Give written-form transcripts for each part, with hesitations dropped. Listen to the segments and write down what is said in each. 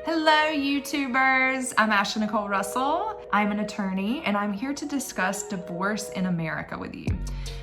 Hello, YouTubers. I'm Ashley-Nicole Russell. I'm an attorney, and I'm here to discuss divorce in America with you.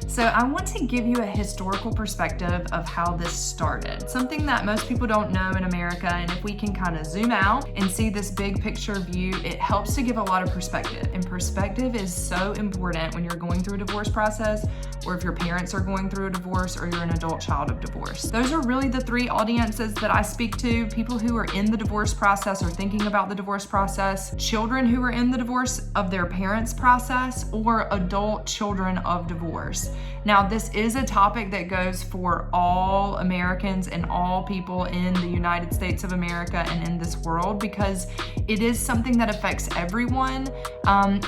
So I want to give you a historical perspective of how this started, something that most people don't know in America, and if we can kind of zoom out and see this big picture view, it helps to give a lot of perspective. And perspective is so important when you're going through a divorce process, or if your parents are going through a divorce, or you're an adult child of divorce. Those are really the three audiences that I speak to: people who are in the divorce process or thinking about the divorce process, children who are in the divorce of their parents' process, or adult children of divorce. Now, this is a topic that goes for all Americans and all people in the United States of America and in this world, because it is something that affects everyone.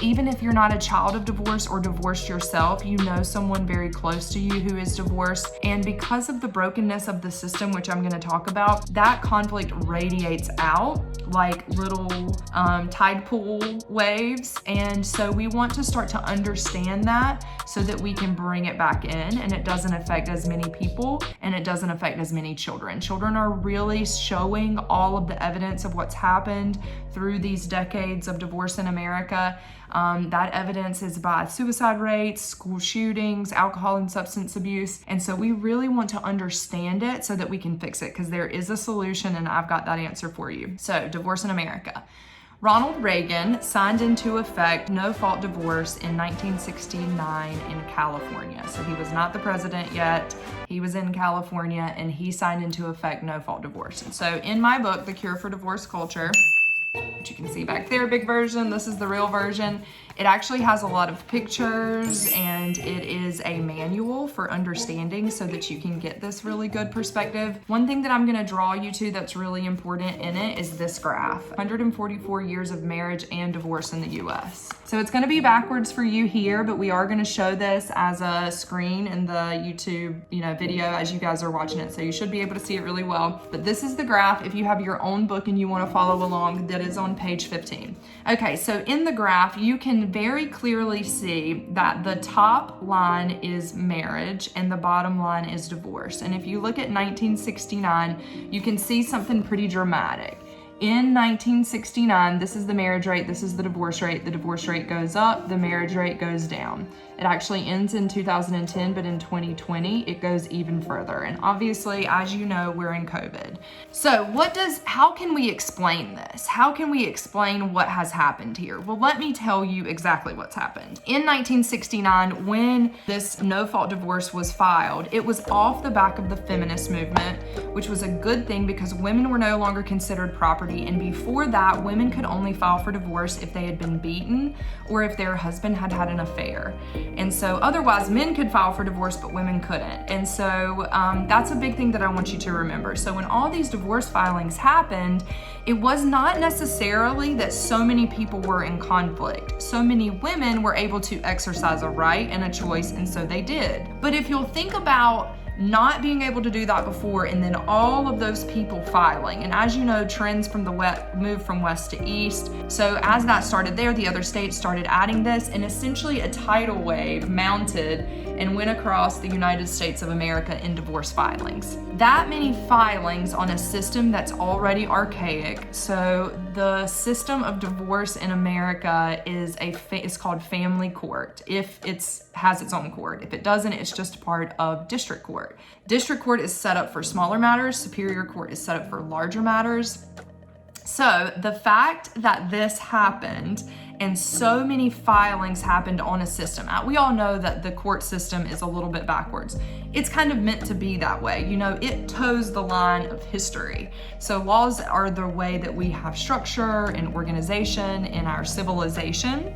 Even if you're not a child of divorce or divorced yourself, you know someone very close to you who is divorced. And because of the brokenness of the system, which I'm going to talk about, that conflict radiates out like little tide pool waves. And so we want to start to understand that so that we can bring it back in, and it doesn't affect as many people, and it doesn't affect as many children. Children are really showing all of the evidence of what's happened through these decades of divorce in America. That evidence is by suicide rates, school shootings, alcohol and substance abuse. And so we really want to understand it so that we can fix it, because there is a solution, and I've got that answer for you. So, divorce in America. Ronald Reagan signed into effect no-fault divorce in 1969 in California. So he was not the president yet. He was in California, and he signed into effect no-fault divorce. And so in my book, The Cure for Divorce Culture, which you can see back there, big version, this is the real version. It actually has a lot of pictures, and it is a manual for understanding so that you can get this really good perspective. One thing that I'm going to draw you to that's really important in it is this graph: 144 years of marriage and divorce in the US. So it's going to be backwards for you here, but we are going to show this as a screen in the YouTube, video as you guys are watching it. So you should be able to see it really well. But this is the graph. If you have your own book and you want to follow along, that is on page 15. Okay, so in the graph, you can very clearly see that the top line is marriage and the bottom line is divorce. And if you look at 1969, you can see something pretty dramatic. In 1969, this is the marriage rate, this is the divorce rate. The divorce rate goes up, the marriage rate goes down. It actually ends in 2010, but in 2020, it goes even further. And obviously, as you know, we're in COVID. So how can we explain this? How can we explain what has happened here? Well, let me tell you exactly what's happened. In 1969, when this no-fault divorce was filed, it was off the back of the feminist movement, which was a good thing because women were no longer considered property. And before that, women could only file for divorce if they had been beaten or if their husband had had an affair. And so otherwise men could file for divorce, but women couldn't. And so that's a big thing that I want you to remember. So when all these divorce filings happened, it was not necessarily that so many people were in conflict. So many women were able to exercise a right and a choice, and so they did. But if you'll think about not being able to do that before, and then all of those people filing. And as you know, trends from the west moved from west to east. So as that started there, the other states started adding this, and essentially a tidal wave mounted and went across the United States of America in divorce filings. That many filings on a system that's already archaic. So the system of divorce in America is called family court if it has its own court. If it doesn't, it's just a part of district court. District court is set up for smaller matters. Superior court is set up for larger matters. So the fact that this happened and so many filings happened on a system. We all know that the court system is a little bit backwards. It's kind of meant to be that way. It toes the line of history. So laws are the way that we have structure and organization in our civilization.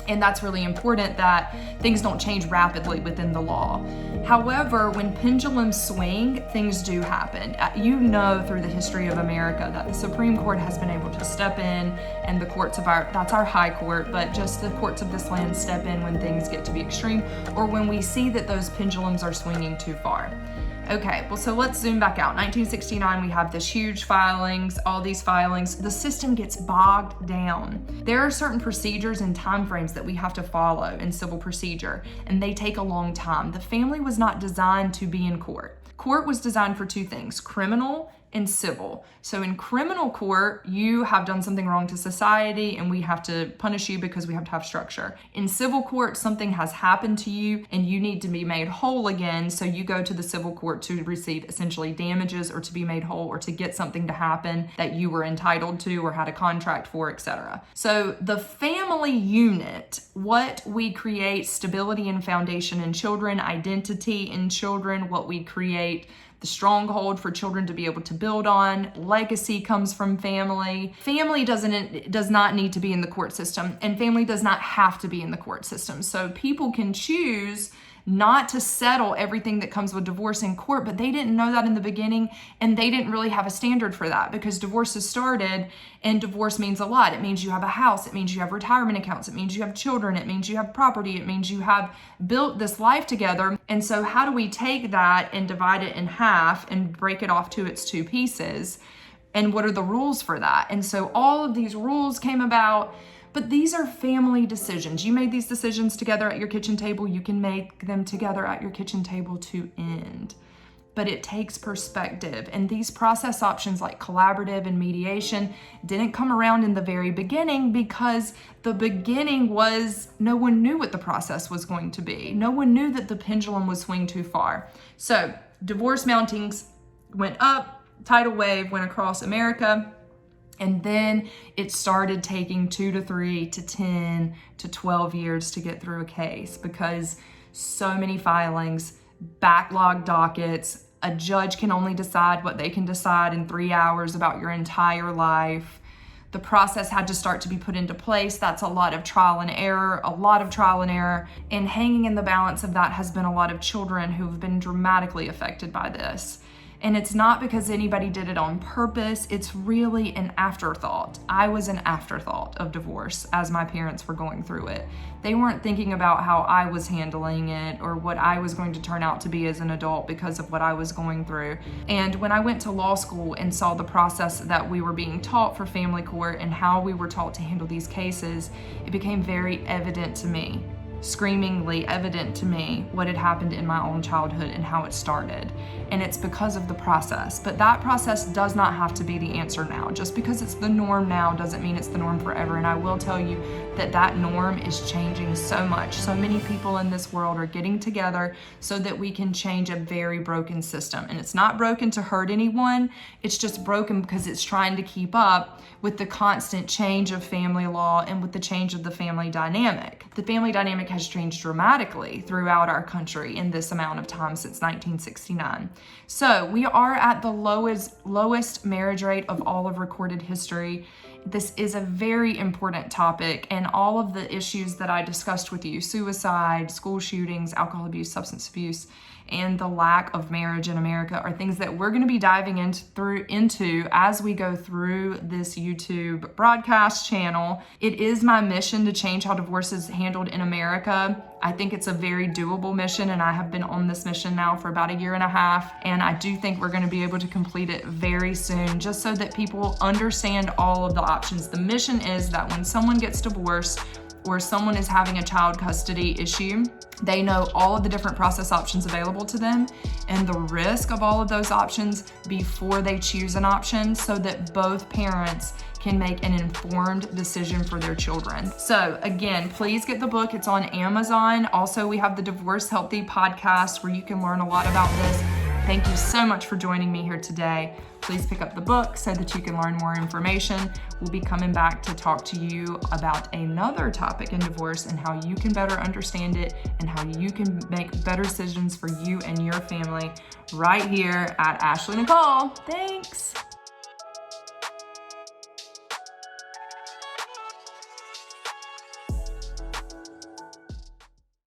And that's really important, that things don't change rapidly within the law. However, when pendulums swing, things do happen. Through the history of America that the Supreme Court has been able to step in, and the courts of that's our high court, but just the courts of this land step in when things get to be extreme, or when we see that those pendulums are swinging too far. Okay, well, so let's zoom back out. 1969, we have this huge filings, all these filings. The system gets bogged down. There are certain procedures and timeframes that we have to follow in civil procedure, and they take a long time. The family was not designed to be in court. Court was designed for two things: criminal and civil. So in criminal court, you have done something wrong to society and we have to punish you because we have to have structure. In civil court, something has happened to you and you need to be made whole again. So you go to the civil court to receive essentially damages or to be made whole or to get something to happen that you were entitled to or had a contract for, etc. So the family unit, what we create stability and foundation in children, identity in children, what we create the stronghold for children to be able to build on. Legacy comes from family. Family does not need to be in the court system, and family does not have to be in the court system. So people can choose not to settle everything that comes with divorce in court, but they didn't know that in the beginning, and they didn't really have a standard for that because divorce has started, and divorce means a lot. It means you have a house, it means you have retirement accounts, it means you have children, it means you have property, it means you have built this life together. And so how do we take that and divide it in half and break it off to its two pieces? And what are the rules for that? And so all of these rules came about. But these are family decisions. You made these decisions together at your kitchen table. You can make them together at your kitchen table to end. But it takes perspective. And these process options like collaborative and mediation didn't come around in the very beginning because the beginning was no one knew what the process was going to be. No one knew that the pendulum would swing too far. So divorce mountings went up, tidal wave went across America. And then it started taking 2 to 3 to 10 to 12 years to get through a case because so many filings, backlog dockets, a judge can only decide what they can decide in 3 hours about your entire life. The process had to start to be put into place. That's a lot of trial and error, And hanging in the balance of that has been a lot of children who have been dramatically affected by this. And it's not because anybody did it on purpose. It's really an afterthought. I was an afterthought of divorce as my parents were going through it. They weren't thinking about how I was handling it or what I was going to turn out to be as an adult because of what I was going through. And when I went to law school and saw the process that we were being taught for family court and how we were taught to handle these cases, it became very evident to me, screamingly evident to me what had happened in my own childhood and how it started. And it's because of the process. But that process does not have to be the answer now. Just because it's the norm now doesn't mean it's the norm forever. And I will tell you that that norm is changing so much. So many people in this world are getting together so that we can change a very broken system. And it's not broken to hurt anyone. It's just broken because it's trying to keep up with the constant change of family law and with the change of the family dynamic. The family dynamic has changed dramatically throughout our country in this amount of time since 1969. So we are at the lowest marriage rate of all of recorded history. This is a very important topic, and all of the issues that I discussed with you, suicide, school shootings, alcohol abuse, substance abuse, and the lack of marriage in America are things that we're going to be diving into as we go through this YouTube broadcast channel. It is my mission to change how divorce is handled in America. I think it's a very doable mission, and I have been on this mission now for about 1.5 years, and I do think we're going to be able to complete it very soon, just so that people understand all of the options. The mission is that when someone gets divorced or someone is having a child custody issue, they know all of the different process options available to them and the risk of all of those options before they choose an option, so that both parents can make an informed decision for their children. So again, please get the book. It's on Amazon. Also, we have the Divorce Healthy podcast where you can learn a lot about this. Thank you so much for joining me here today. Please pick up the book so that you can learn more information. We'll be coming back to talk to you about another topic in divorce and how you can better understand it and how you can make better decisions for you and your family right here at Ashley-Nicole. Thanks.